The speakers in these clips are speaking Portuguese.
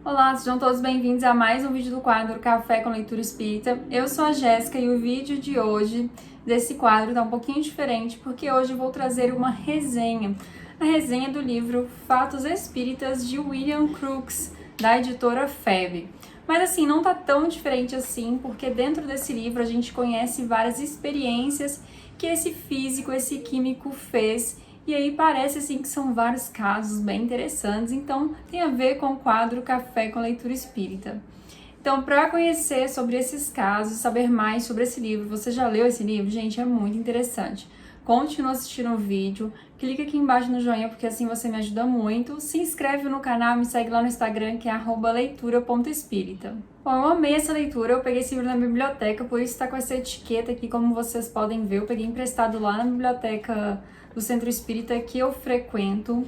Olá, sejam todos bem-vindos a mais um vídeo do quadro Café com Leitura Espírita. Eu sou a Jéssica e o vídeo de hoje desse quadro tá um pouquinho diferente porque hoje eu vou trazer uma resenha. A resenha do livro Fatos Espíritas de William Crookes, da editora FEB. Mas assim, não tá tão diferente assim, porque dentro desse livro a gente conhece várias experiências que esse físico, esse químico fez. E aí parece assim que são vários casos bem interessantes, então tem a ver com o quadro Café com Leitura Espírita. Então, para conhecer sobre esses casos, saber mais sobre esse livro, você já leu esse livro? Gente, é muito interessante. Continua assistindo o vídeo, clica aqui embaixo no joinha porque assim você me ajuda muito. Se inscreve no canal, me segue lá no Instagram que é @leitura.espírita. Bom, eu amei essa leitura, eu peguei esse livro na biblioteca, por isso está com essa etiqueta aqui, como vocês podem ver. Eu peguei emprestado lá na biblioteca do Centro Espírita que eu frequento.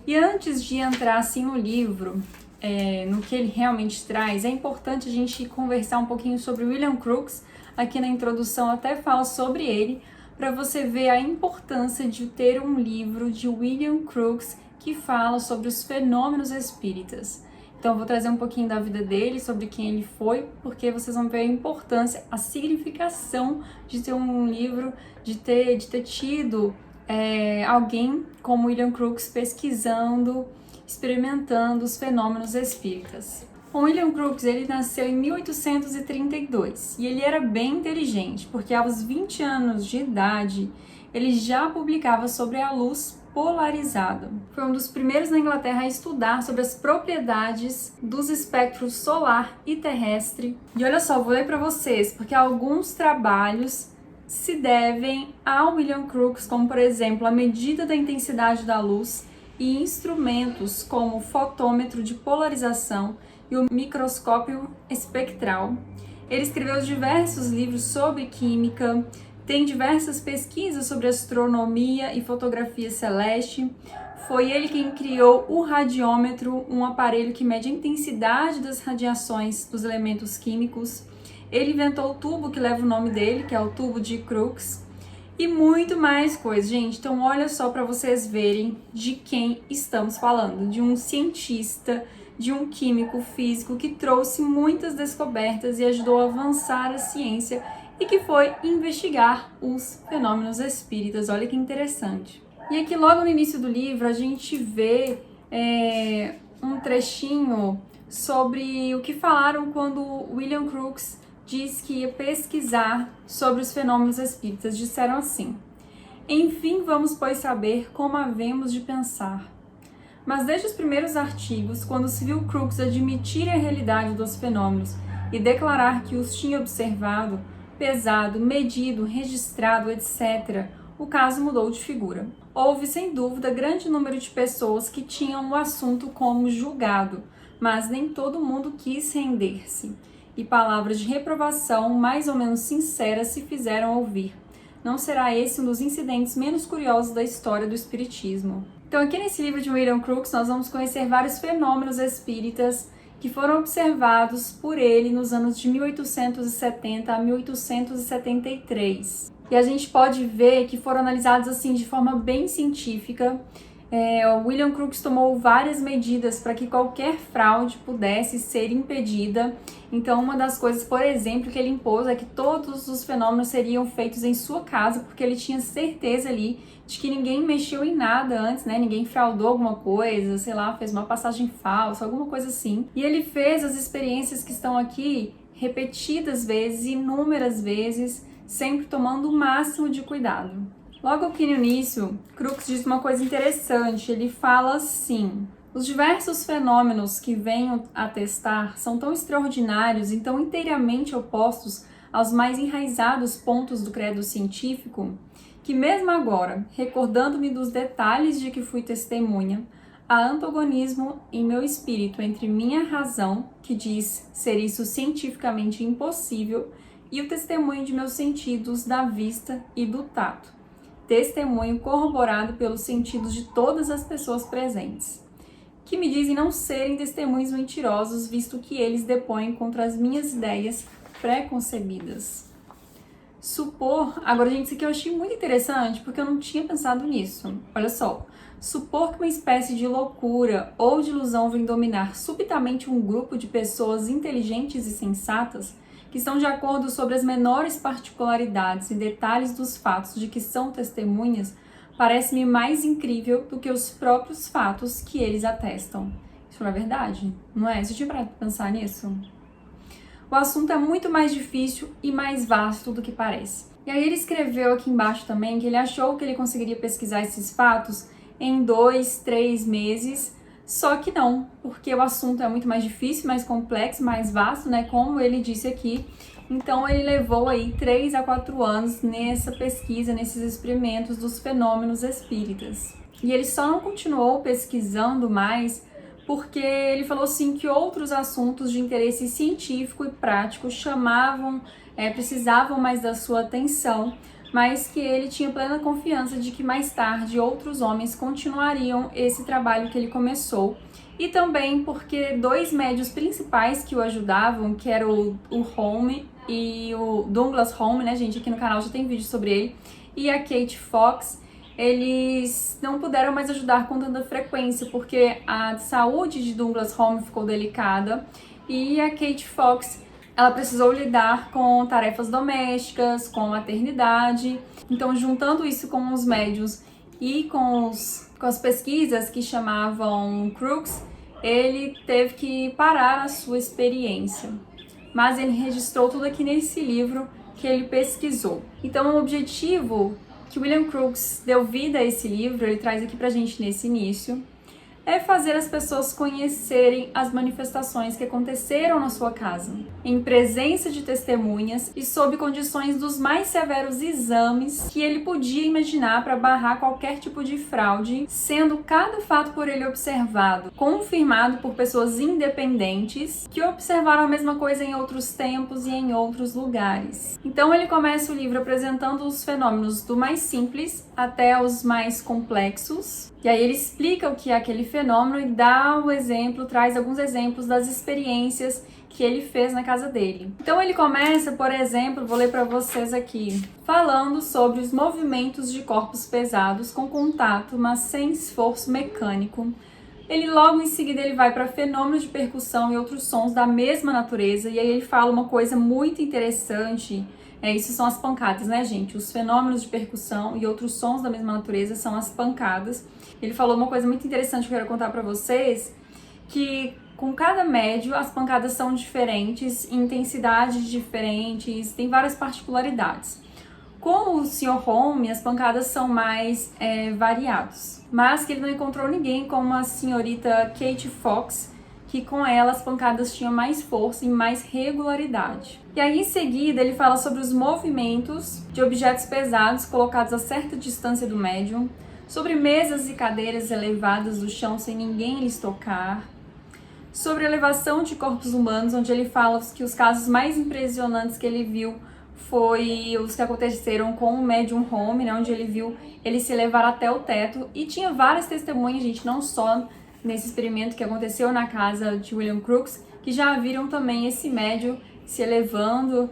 E antes de entrar assim no livro, no que ele realmente traz, é importante a gente conversar um pouquinho sobre William Crookes. Aqui na introdução até falo sobre ele, para você ver a importância de ter um livro de William Crookes que fala sobre os fenômenos espíritas. Então eu vou trazer um pouquinho da vida dele, sobre quem ele foi, porque vocês vão ver a importância, a significação de ter um livro, de ter tido alguém como William Crookes pesquisando, experimentando os fenômenos espíritas. O William Crookes, ele nasceu em 1832 e ele era bem inteligente, porque aos 20 anos de idade ele já publicava sobre a luz polarizada. Foi um dos primeiros na Inglaterra a estudar sobre as propriedades dos espectros solar e terrestre. E olha só, vou ler para vocês, porque alguns trabalhos se devem ao William Crookes, como por exemplo a medida da intensidade da luz e instrumentos como o fotômetro de polarização e o microscópio espectral. Ele escreveu diversos livros sobre química, tem diversas pesquisas sobre astronomia e fotografia celeste. Foi ele quem criou o radiômetro, um aparelho que mede a intensidade das radiações dos elementos químicos. Ele inventou o tubo que leva o nome dele, que é o tubo de Crookes, e muito mais coisas, gente. Então olha só para vocês verem de quem estamos falando, de um cientista, de um químico físico que trouxe muitas descobertas e ajudou a avançar a ciência e que foi investigar os fenômenos espíritas. Olha que interessante. E aqui logo no início do livro a gente vê um trechinho sobre o que falaram quando William Crookes diz que ia pesquisar sobre os fenômenos espíritas. Disseram assim: enfim, vamos, pois, saber como havemos de pensar. Mas desde os primeiros artigos, quando se viu Crookes admitir a realidade dos fenômenos e declarar que os tinha observado, pesado, medido, registrado, etc., o caso mudou de figura. Houve, sem dúvida, grande número de pessoas que tinham o assunto como julgado, mas nem todo mundo quis render-se. E palavras de reprovação mais ou menos sinceras se fizeram ouvir. Não será esse um dos incidentes menos curiosos da história do espiritismo? Então aqui nesse livro de William Crookes nós vamos conhecer vários fenômenos espíritas que foram observados por ele nos anos de 1870 a 1873. E a gente pode ver que foram analisados assim de forma bem científica. O William Crookes tomou várias medidas para que qualquer fraude pudesse ser impedida. Então, uma das coisas, por exemplo, que ele impôs é que todos os fenômenos seriam feitos em sua casa, porque ele tinha certeza ali de que ninguém mexeu em nada antes, né? Ninguém fraudou alguma coisa, sei lá, fez uma passagem falsa, alguma coisa assim. E ele fez as experiências que estão aqui repetidas vezes, inúmeras vezes, sempre tomando o máximo de cuidado. Logo aqui no início, Crookes diz uma coisa interessante. Ele fala assim: os diversos fenômenos que venho a testar são tão extraordinários e tão inteiramente opostos aos mais enraizados pontos do credo científico, que mesmo agora, recordando-me dos detalhes de que fui testemunha, há antagonismo em meu espírito entre minha razão, que diz ser isso cientificamente impossível, e o testemunho de meus sentidos da vista e do tato. Testemunho corroborado pelos sentidos de todas as pessoas presentes, que me dizem não serem testemunhos mentirosos, visto que eles depõem contra as minhas ideias pré-concebidas. Supor, agora gente, isso aqui eu achei muito interessante porque eu não tinha pensado nisso. Olha só, supor que uma espécie de loucura ou de ilusão vem dominar subitamente um grupo de pessoas inteligentes e sensatas que estão de acordo sobre as menores particularidades e detalhes dos fatos de que são testemunhas, parece-me mais incrível do que os próprios fatos que eles atestam. Isso não é verdade, não é? Você tinha para pensar nisso? O assunto é muito mais difícil e mais vasto do que parece. E aí ele escreveu aqui embaixo também que ele achou que ele conseguiria pesquisar esses fatos em 2, 3 meses, só que não, porque o assunto é muito mais difícil, mais complexo, mais vasto, né, como ele disse aqui. Então ele levou aí 3 a 4 anos nessa pesquisa, nesses experimentos dos fenômenos espíritas. E ele só não continuou pesquisando mais porque ele falou assim que outros assuntos de interesse científico e prático precisavam mais da sua atenção, mas que ele tinha plena confiança de que mais tarde outros homens continuariam esse trabalho que ele começou. E também porque 2 médios principais que o ajudavam, que eram o Home e o Douglas Home, né, gente, aqui no canal já tem vídeo sobre ele, e a Kate Fox, eles não puderam mais ajudar com tanta frequência, porque a saúde de Douglas Home ficou delicada e a Kate Fox, ela precisou lidar com tarefas domésticas, com maternidade. Então, juntando isso com os médios e com as pesquisas que chamavam Crookes, ele teve que parar a sua experiência. Mas ele registrou tudo aqui nesse livro que ele pesquisou. Então, o objetivo que William Crookes deu vida a esse livro, ele traz aqui pra gente nesse início, é fazer as pessoas conhecerem as manifestações que aconteceram na sua casa, em presença de testemunhas e sob condições dos mais severos exames que ele podia imaginar para barrar qualquer tipo de fraude, sendo cada fato por ele observado, confirmado por pessoas independentes que observaram a mesma coisa em outros tempos e em outros lugares. Então ele começa o livro apresentando os fenômenos do mais simples até os mais complexos, e aí ele explica o que é aquele fenômeno e dá o exemplo, traz alguns exemplos das experiências que ele fez na casa dele. Então ele começa, por exemplo, vou ler para vocês aqui, falando sobre os movimentos de corpos pesados com contato, mas sem esforço mecânico. Ele logo em seguida ele vai para fenômenos de percussão e outros sons da mesma natureza, e aí ele fala uma coisa muito interessante. Isso são as pancadas, né, gente? Os fenômenos de percussão e outros sons da mesma natureza são as pancadas. Ele falou uma coisa muito interessante que eu quero contar pra vocês, que com cada médio as pancadas são diferentes, intensidades diferentes, tem várias particularidades. Com o Sr. Home, as pancadas são mais variadas, mas que ele não encontrou ninguém como a senhorita Kate Fox, que com ela as pancadas tinham mais força e mais regularidade. E aí em seguida ele fala sobre os movimentos de objetos pesados colocados a certa distância do médium, sobre mesas e cadeiras elevadas do chão sem ninguém lhes tocar, sobre a elevação de corpos humanos, onde ele fala que os casos mais impressionantes que ele viu foi os que aconteceram com o médium Home, né, onde ele viu ele se elevar até o teto, e tinha várias testemunhas, gente, não só nesse experimento que aconteceu na casa de William Crookes, que já viram também esse médium se elevando,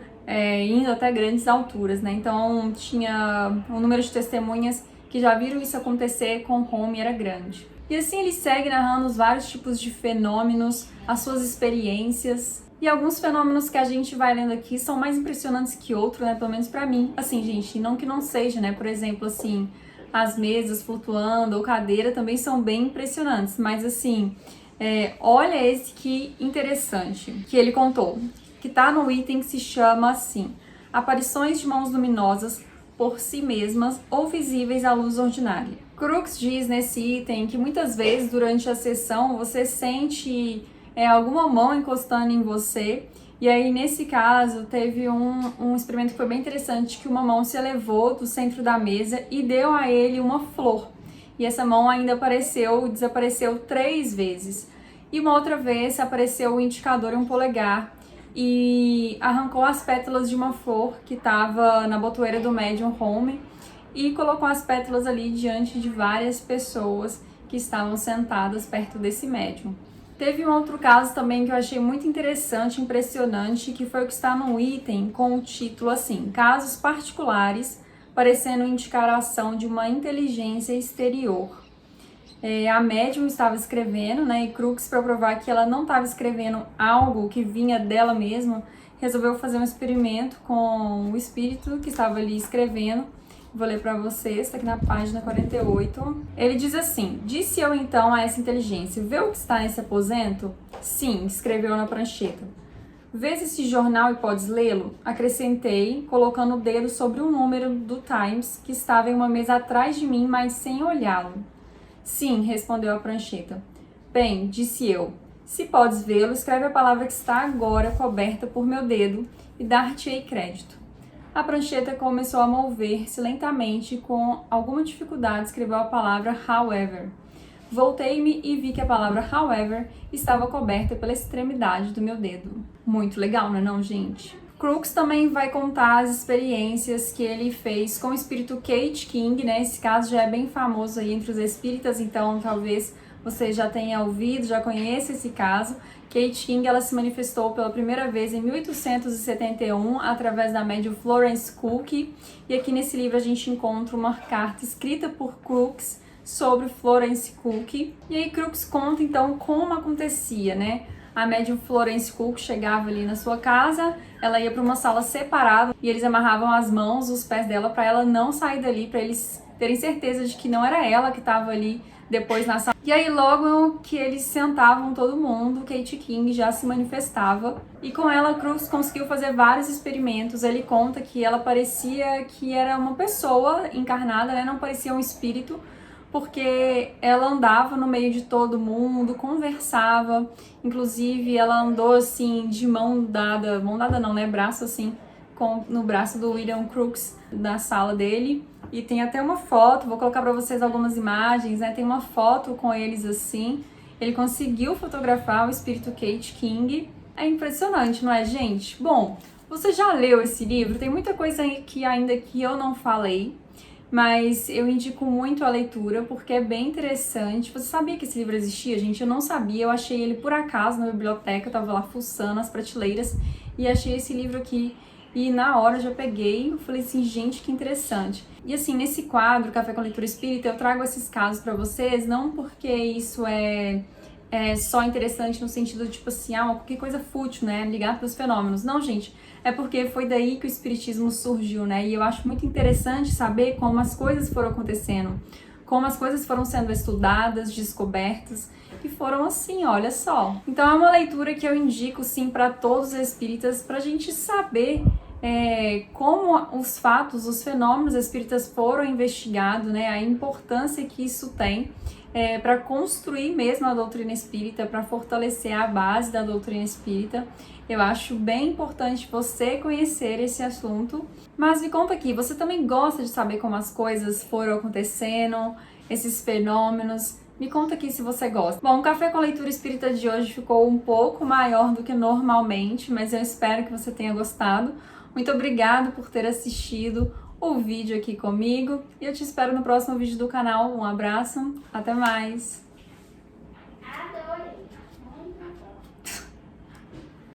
indo até grandes alturas, né? Então tinha um número de testemunhas que já viram isso acontecer com Home era grande. E assim ele segue narrando os vários tipos de fenômenos, as suas experiências. E alguns fenômenos que a gente vai lendo aqui são mais impressionantes que outros, né? Pelo menos pra mim. Assim, gente, não que não seja, né? Por exemplo, assim, as mesas flutuando ou cadeira também são bem impressionantes. Mas assim, olha esse que interessante que ele contou, que tá no item que se chama assim: aparições de mãos luminosas por si mesmas ou visíveis à luz ordinária. Crookes diz nesse item que muitas vezes durante a sessão você sente alguma mão encostando em você, e aí nesse caso teve um experimento que foi bem interessante, que uma mão se elevou do centro da mesa e deu a ele uma flor, e essa mão ainda apareceu e desapareceu 3 vezes, e uma outra vez apareceu o indicador e um polegar e arrancou as pétalas de uma flor que estava na botoeira do médium Home e colocou as pétalas ali diante de várias pessoas que estavam sentadas perto desse médium. Teve um outro caso também que eu achei muito interessante, impressionante, que foi o que está no item com o título assim: casos particulares parecendo indicar a ação de uma inteligência exterior. A médium estava escrevendo, né, e Crux, para provar que ela não estava escrevendo algo que vinha dela mesma, resolveu fazer um experimento com o espírito que estava ali escrevendo. Vou ler para vocês, está aqui na página 48. Ele diz assim: disse eu então a essa inteligência: vê o que está nesse aposento? Sim, escreveu na prancheta. Vês esse jornal e podes lê-lo? Acrescentei, colocando o dedo sobre um número do Times que estava em uma mesa atrás de mim, mas sem olhá-lo. Sim, respondeu a prancheta. Bem, disse eu, se podes vê-lo, escreve a palavra que está agora coberta por meu dedo e dar-te-ei crédito. A prancheta começou a mover-se lentamente, com alguma dificuldade escreveu a palavra however. Voltei-me e vi que a palavra however estava coberta pela extremidade do meu dedo. Muito legal, não é não, gente? Crux também vai contar as experiências que ele fez com o espírito Kate King, né? Esse caso já é bem famoso aí entre os espíritas, então talvez você já tenha ouvido, já conheça esse caso. Kate King, ela se manifestou pela primeira vez em 1871 através da médium Florence Cook, e aqui nesse livro a gente encontra uma carta escrita por Crux sobre Florence Cook. E aí Crux conta então como acontecia, né? A médium Florence Cook chegava ali na sua casa, ela ia para uma sala separada e eles amarravam as mãos, os pés dela para ela não sair dali, para eles terem certeza de que não era ela que estava ali depois na sala. E aí logo que eles sentavam todo mundo, Kate King já se manifestava e com ela Crux conseguiu fazer vários experimentos. Ele conta que ela parecia que era uma pessoa encarnada, né? Não parecia um espírito, porque ela andava no meio de todo mundo, conversava, inclusive ela andou assim de mão dada não, né, braço assim, no braço do William Crux, da sala dele, e tem até uma foto, vou colocar para vocês algumas imagens, né, tem uma foto com eles assim, ele conseguiu fotografar o espírito Kate King, é impressionante, não é, gente? Bom, você já leu esse livro? Tem muita coisa que ainda que eu não falei, mas eu indico muito a leitura porque é bem interessante. Você sabia que esse livro existia, gente? Eu não sabia, eu achei ele por acaso na biblioteca, eu tava lá fuçando as prateleiras e achei esse livro aqui e na hora já peguei e falei assim, gente, que interessante. E assim, nesse quadro, Café com Leitura Espírita, eu trago esses casos pra vocês, não porque isso é só interessante no sentido de, tipo assim, qualquer coisa fútil, né, ligar para os fenômenos. Não, gente, é porque foi daí que o espiritismo surgiu, né, e eu acho muito interessante saber como as coisas foram acontecendo, como as coisas foram sendo estudadas, descobertas, e foram assim, olha só. Então é uma leitura que eu indico, sim, para todos os espíritas, pra gente saber como os fatos, os fenômenos espíritas foram investigados, né, a importância que isso tem para construir mesmo a doutrina espírita, para fortalecer a base da doutrina espírita. Eu acho bem importante você conhecer esse assunto. Mas me conta aqui, você também gosta de saber como as coisas foram acontecendo, esses fenômenos? Me conta aqui se você gosta. Bom, o Café com Leitura Espírita de hoje ficou um pouco maior do que normalmente, mas eu espero que você tenha gostado. Muito obrigada por ter assistido o vídeo aqui comigo e eu te espero no próximo vídeo do canal. Um abraço, até mais!